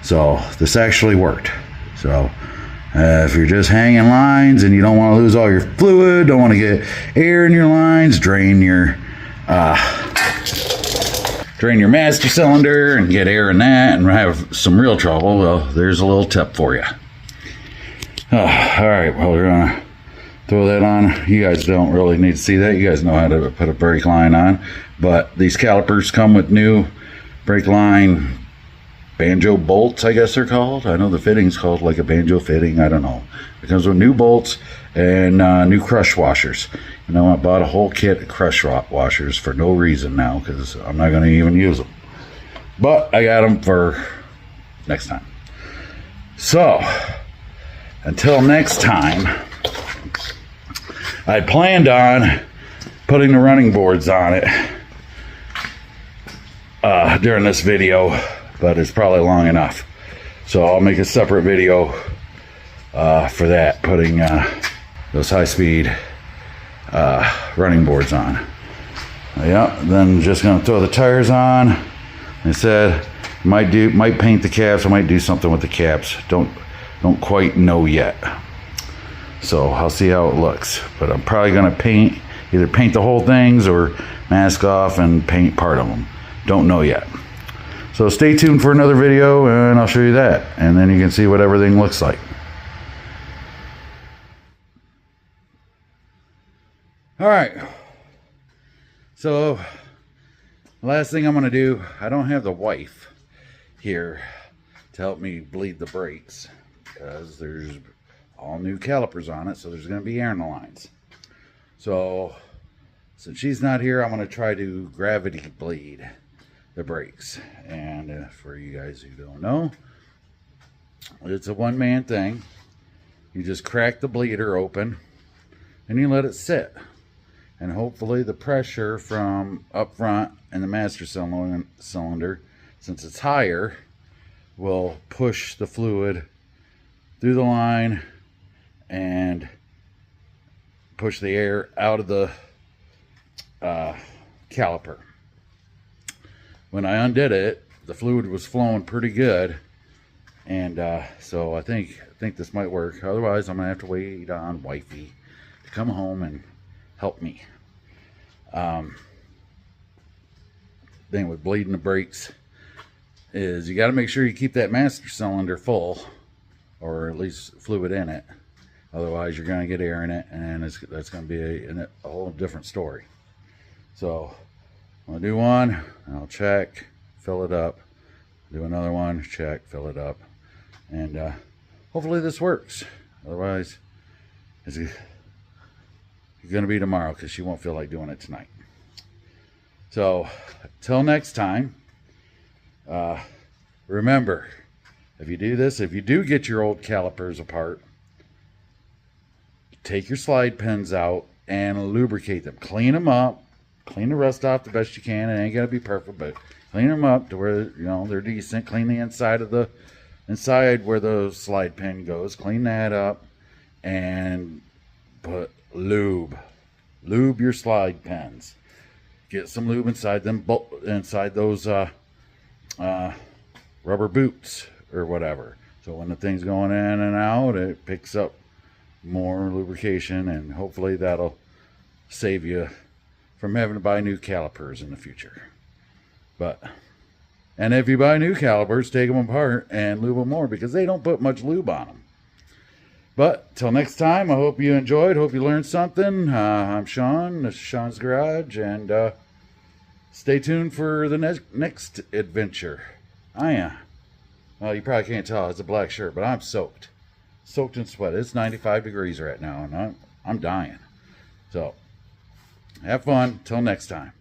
So this actually worked. So if you're just hanging lines and you don't want to lose all your fluid, don't want to get air in your lines, drain your master cylinder and get air in that and have some real trouble, well, there's a little tip for you. All right, well, we're gonna throw that on. You guys don't really need to see that. You guys know how to put a brake line on, but these calipers come with new brake line banjo bolts, I guess they're called. I know the fitting's called like a banjo fitting. I don't know. It comes with new bolts and new crush washers. You know, I bought a whole kit of crush washers for no reason now because I'm not going to even use them. But I got them for next time. So, until next time, I planned on putting the running boards on it during this video, but it's probably long enough. So I'll make a separate video for that, putting those high-speed running boards on. Yeah, then just gonna throw the tires on. I said might paint the caps. I might do something with the caps. Don't quite know yet. So I'll see how it looks. But I'm probably gonna either paint the whole things or mask off and paint part of them. Don't know yet. So stay tuned for another video and I'll show you that. And then you can see what everything looks like. All right. So last thing I'm going to do, I don't have the wife here to help me bleed the brakes because there's all new calipers on it, so there's going to be air in the lines. So since she's not here, I'm going to try to gravity bleed the brakes. And for you guys who don't know, it's a one-man thing. You just crack the bleeder open and you let it sit, and hopefully the pressure from up front in the master cylinder, since it's higher, will push the fluid through the line and push the air out of the caliper. When I undid it, the fluid was flowing pretty good, and so I think this might work. Otherwise, I'm gonna have to wait on wifey to come home and help me. Thing with bleeding the brakes is you got to make sure you keep that master cylinder full, or at least fluid in it. Otherwise, you're gonna get air in it, and that's gonna be a whole different story. So I'll do one, I'll check, fill it up, do another one, check, fill it up, and hopefully this works. Otherwise, it's gonna be tomorrow because she won't feel like doing it tonight. So till next time, remember, if you do this, if you do get your old calipers apart, take your slide pins out and lubricate them. Clean them up. Clean the rust off the best you can. It ain't gonna be perfect, but clean them up to where they're decent. Clean the inside where the slide pin goes. Clean that up and put lube your slide pins. Get some lube inside those rubber boots or whatever. So when the thing's going in and out, it picks up more lubrication, and hopefully that'll save you from having to buy new calipers in the future. And if you buy new calipers, take them apart and lube them more, because they don't put much lube on them. But till next time, I hope you enjoyed. Hope you learned something. I'm Shawn. This is Shawn's Garage, and stay tuned for the next adventure. Well, you probably can't tell. It's a black shirt, but I'm soaked in sweat. It's 95 degrees right now, and I'm dying. So have fun. Till next time.